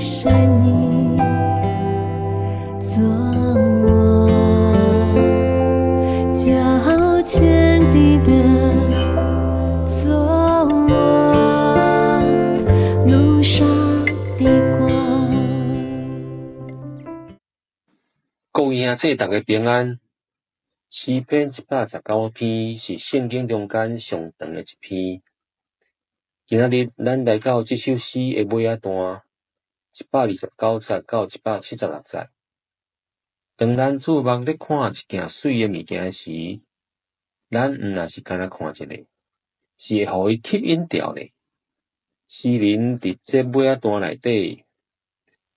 善意做我脚前地的，做我路上的光。各位兄弟，大家平安。诗篇119篇是圣经中间上长的一篇。今仔日咱来到这首诗的尾仔段，129节到176节。当咱注目咧看一件水的物件时，咱毋若是干那看一个，是会互伊吸引掉咧。诗人伫这尾仔段内底，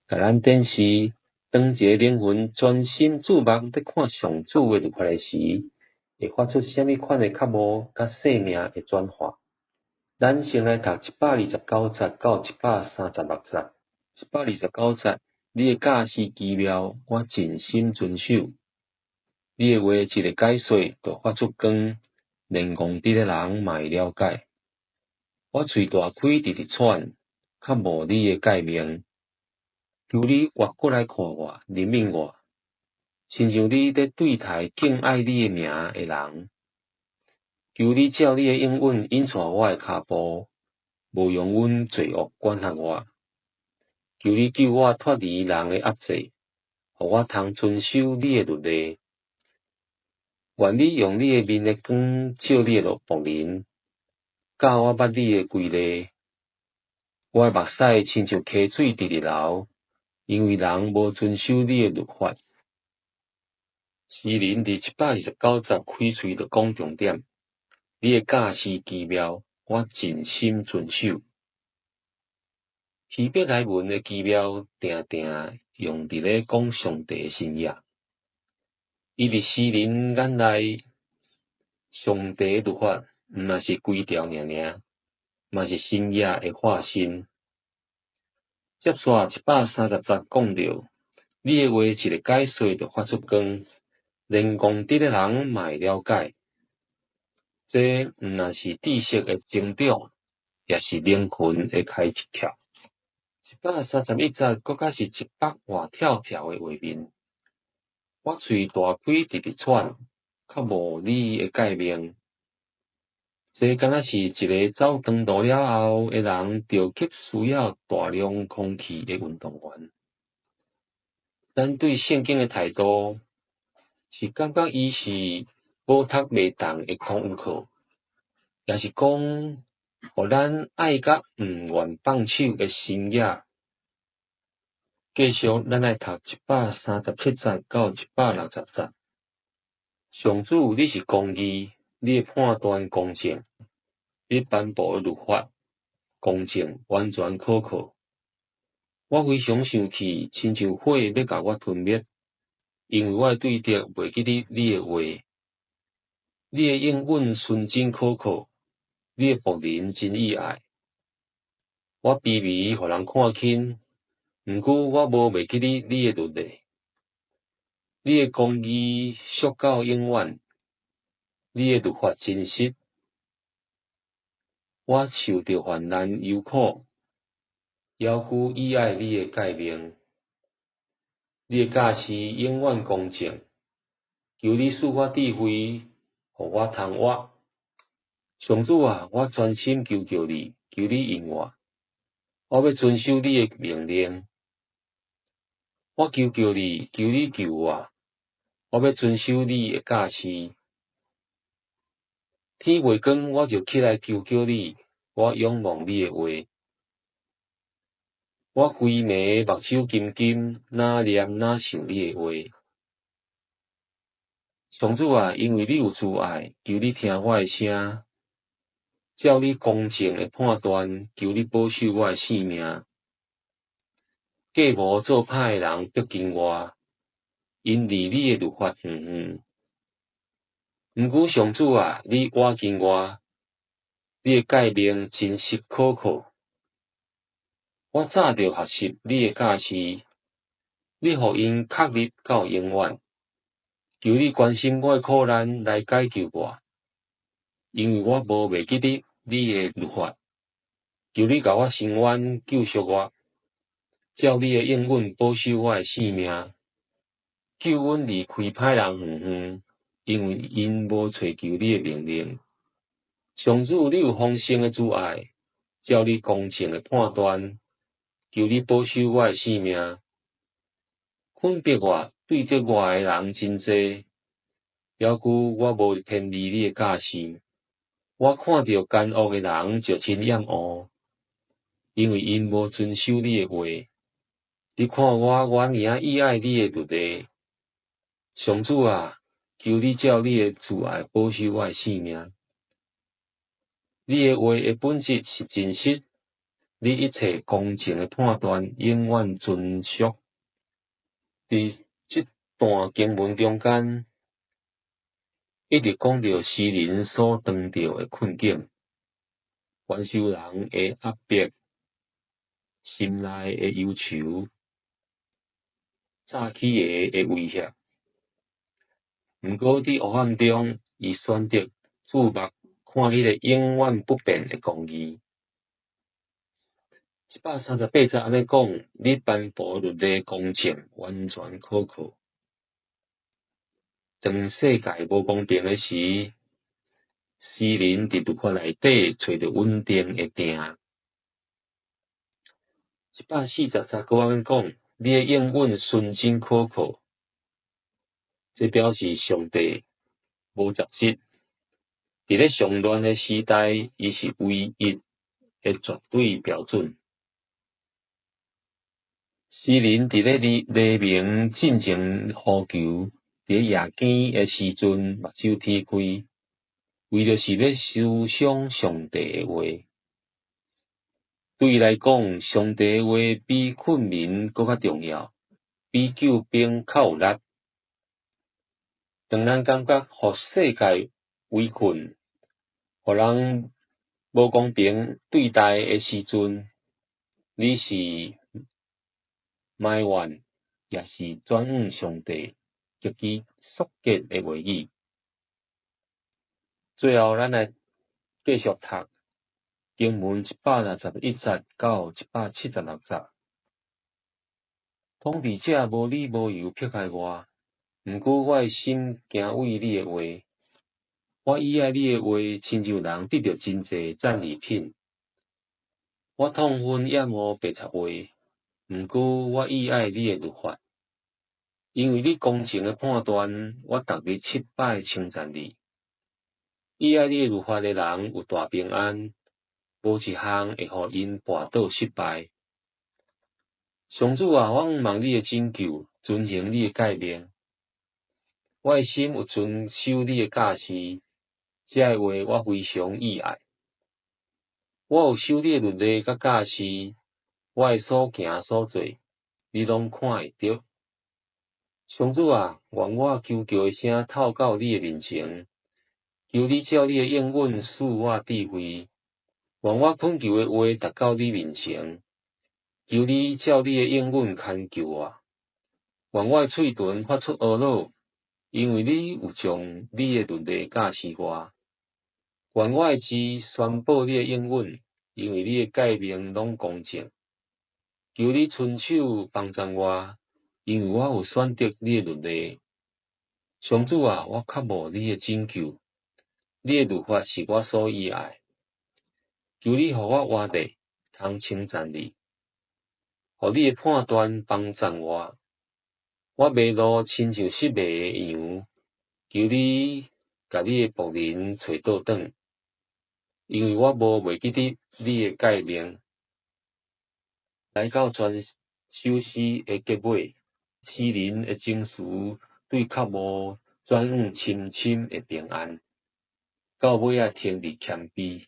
甲咱展示，当一个灵魂专心注目咧看上主的律法的时，会发出什么款的觉悟甲生命的转化。咱先来读129节到136节。129节，你的教示奇妙，我尽心遵守。你的话一个解说，就发出光，连戆直的人嘛会了解。我喙大开直直喘，较无你的诫命。求你活过来看我，怜悯我，亲像你咧对待敬爱你的名的人。求你照你的应允引带我的脚步，无用阮罪恶管辖我。求你救我脱离人的压制，互我通遵守你的律例。愿你用你的面的光照你的仆人，教我捌你的规例。我的目屎亲像溪水直直流，因为人无遵守你的律法。诗人伫129节开喙就讲重点，你的教示奇妙，我尽心遵守。希伯来文的奇妙，定定用伫咧讲上帝的心意。伊伫诗人眼内，上帝的律法毋若是规条尔，嘛是心意的化身。接续130节讲到，你的话一个解说就发出光，连戆直的人嘛会了解。这毋若是知识的增长，也是灵魂的开窍。131节搁较是一百外跳跳的画面。我喙大开直直喘，较无你的诫命。这敢若是一个走长途了后的人着急需要大量空气的运动员。咱对圣经的态度是感觉伊是无读袂动的空有课，也是讲互咱爱甲毋愿放手的心野。继续，咱来读137节到160节。上主，你是公义，你的判断公正，你颁布的律法公正完全可靠。我非常生气，亲像火要甲我吞灭，因为我的对敌袂记得你的话。你的应允纯真可靠，你的仆人真意爱。我卑微，互人看轻。毋过我无袂记你的律例，你的公义属到永远，你的律法真实。我受着患难忧苦，犹豫倚爱你的诫命，你的教示永远公正。求你赐我智慧，互我通活。上主啊，我专心求救你，求你应我。我要遵守你的命令。我求救你，求你救我。我要遵守你的教示。天未光，我就起来求救你。我仰望你的话。我规暝目睭金金，哪念哪想你的话。上主啊，因为你有慈爱，求你听我的声。照你公正的判断，求你保守我的性命。计谋做歹的人逼近我，因离你的律法远远。毋过上主啊，你倚近我，你的诫命真实可靠。我早就学习你的教示，你互因确立到永远。求你关心我的苦难来解救我，因为我无袂记得你的律法。求你甲我伸冤救赎我，照你的应允保守我的性命，救阮离开歹人远远，因为因无找求你的命令。上主，你有丰盛的慈爱，照你公正的判断，求你保守我的性命。困逼我、对着我的人真济，要求我无偏离你的教示。我看到奸恶的人就真厌恶，因为因无遵守你的话。你看我尔意爱你的律例。上主啊，求你照你的慈爱保守我的性命。你的话的本质是真实，你一切公正的判断永远遵守。伫这段经文中间，一直讲到诗人所当到的困境，原受人的压迫，心内的忧愁，早起的威胁。毋过伫黑暗中，伊选择注目看迄个永远不变的公义。138节安尼讲，你颁布律例公正，完全可靠。当世界无公平的时，诗人伫律法内底找到稳定的定。143安尼讲，你的应允纯真可靠。这表示上帝无杂质。伫咧上乱的时代，伊是唯一的绝对标准。诗人伫咧黎明进前呼求，伫夜间的时阵目睭天开，为着是要思想上帝的话。对伊来讲，上帝的话比困眠搁较重要，比救兵较有力。当咱感觉互世界围困，互人无公平对待的时阵，你是埋怨，也是转向上帝，极其肃结的话语。最后，咱来继续读经文161节到176节。统治者无理无由迫害我，毋过我的心行为你的话。我依爱你的话，亲像人得到真济赞美品。我痛恨厌恶白贼话，毋过我依爱你的律法。因为你公正的判断，我逐日7摆称赞你。依爱你的律法的人有大平安，无一项会互因跋倒失败。上主啊，我望你的拯救，遵行你的诫命。我的心有遵守你的教示，这个话我非常意爱。我有守你的律例甲教示，我的所行所做，你拢看会到。上主啊，愿我求救的声透到你的面前，求你照你的应允赐我智慧。愿我恳求的话达到你面前，求你照你的应允牵救我。愿我的嘴唇发出懊恼，因为你有将你的律例教示我。愿我的字宣布你的应允，因为你的诫命拢公正。求你伸手帮助我，因为我有选择你的律例。上主啊，我渴慕你的拯救，你的律法是我所意爱。求你互我活地，通称赞你，互你的判断帮助我。我迷路亲像失迷的羊，求你甲你的仆人找倒转，因为我无袂记得你的诫命。来到全首诗的结尾，诗人的情绪对渴慕转向深深的平安。到尾啊，停伫谦卑。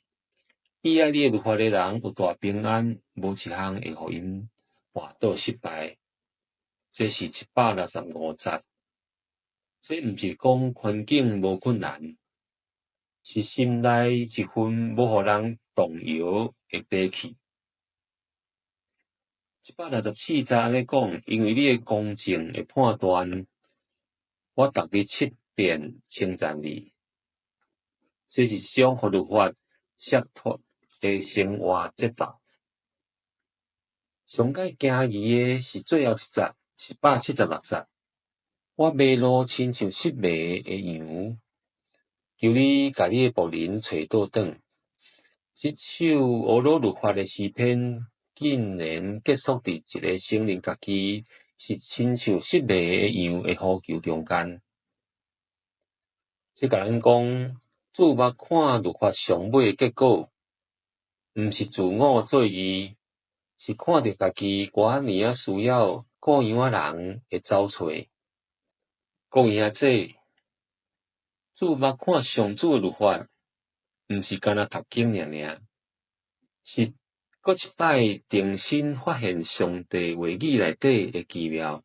依爱你的律法的人有大平安，无一项会互因跋倒失败。这是165节。这毋是讲环境无困难，是心内一份无互人动摇的底气。164节安尼讲，因为你的公正的判断，我逐日7遍称赞你。这是一种互律法洒脱的生活节奏。上界行义诶是最后一节，是176节。我迷路亲像失迷诶羊，求你甲你诶仆人找倒转。这首俄罗律法诶诗篇，竟然结束伫一个圣灵家己是亲像失迷诶羊诶呼求中间。这甲咱讲，注目看律法上尾诶结果，毋是自我做义，是看到家己偌尼啊需要各样啊人会找找。讲赢这，注目看上主诶律法，毋是干那读经尔，是搁一摆重新发现上帝话语内底诶奇妙。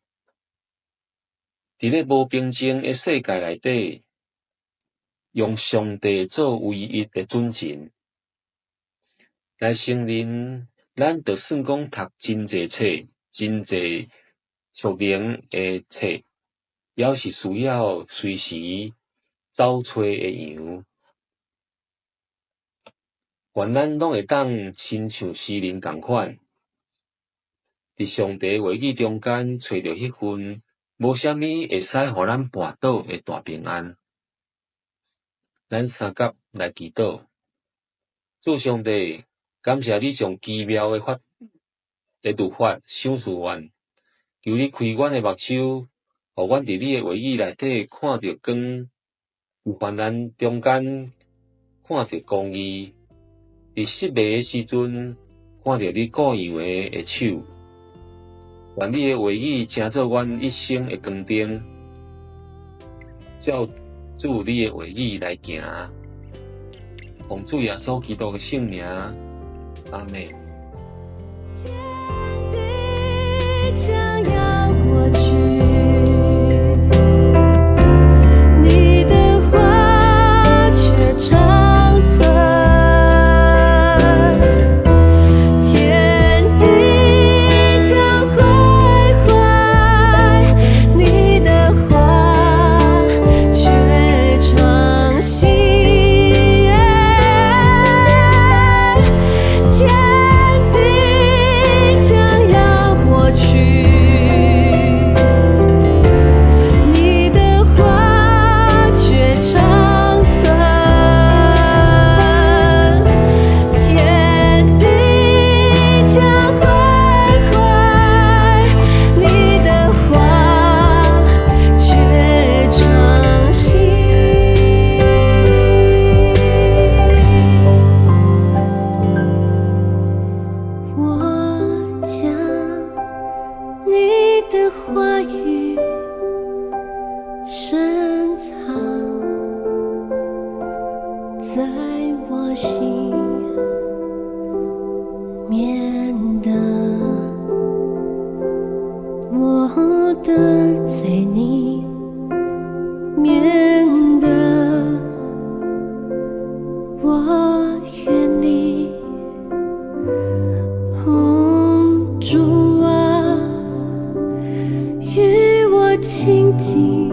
伫咧无平静诶世界内底，用上帝做唯一诶准绳，来承认咱就算讲读真济册、真济属灵诶册，也是需要随时找找诶羊。愿咱拢会当亲像诗人共款，伫上帝话语中间找到迄份无啥物会使互咱绊倒诶大平安。咱三甲来祈祷，主上帝，感谢你将奇妙诶律法赏赐阮，求你开阮诶目睭，互阮伫你诶话语内底看到光，有患难中间看到公义，伫失迷诶时阵看到你各样诶手。愿你诶话语成做阮一生诶光灯，照主你诶话语来行。奉主耶稣基督诶圣名，阿们。天地将要过去，你的话却长存。天地将毁坏，你的话却创新。天地将要过去，你的话却长存。天地将毁坏，你的话却创新。我将你的话语深藏在我心，免得我得罪你，免得我远离。主啊，与我亲近，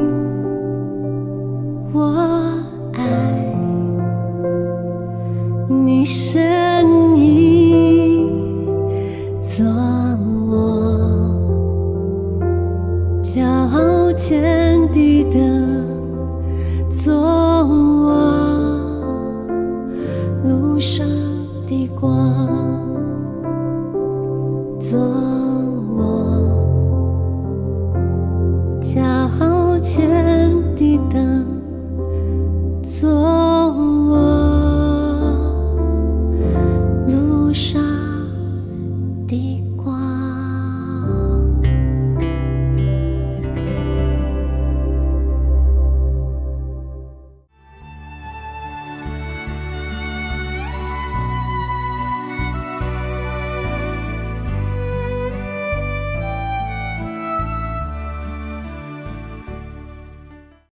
我爱你声音，做我脚前地的，做我路上的光。做